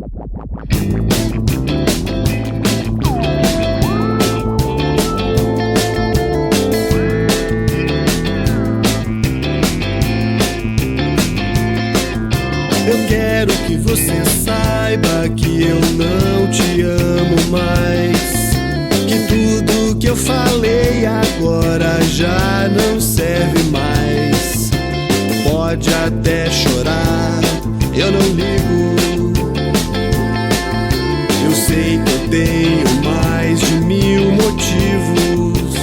Eu quero que você saiba que eu não te amo mais, que tudo que eu falei agora já não serve mais. Pode até chorar, eu não ligo. Eu sei que eu tenho mais de 1000 motivos,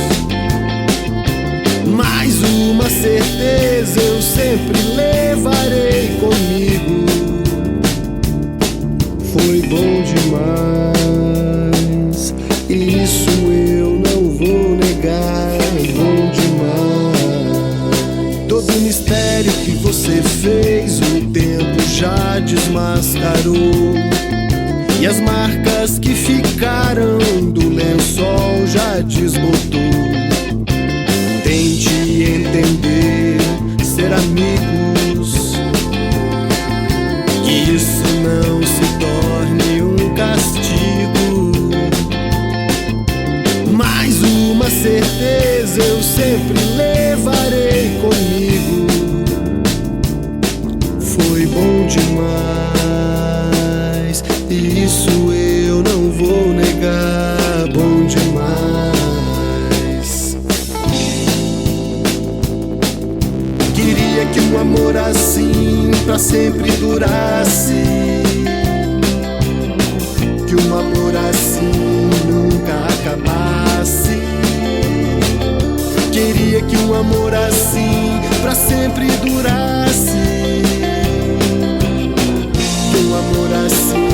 mas uma certeza eu sempre levarei comigo. Foi bom demais, isso eu não vou negar. Bom demais. Todo mistério que você fez o tempo já desmascarou, e as marcas que ficaram do lençol já desbotou. Tente entender, ser amigos, que isso não se torne um castigo. Mais uma certeza eu sempre levarei comigo. Foi bom demais, isso eu não vou negar. Bom demais. Queria que um amor assim pra sempre durasse, que um amor assim nunca acabasse. Queria que um amor assim pra sempre durasse, que um amor assim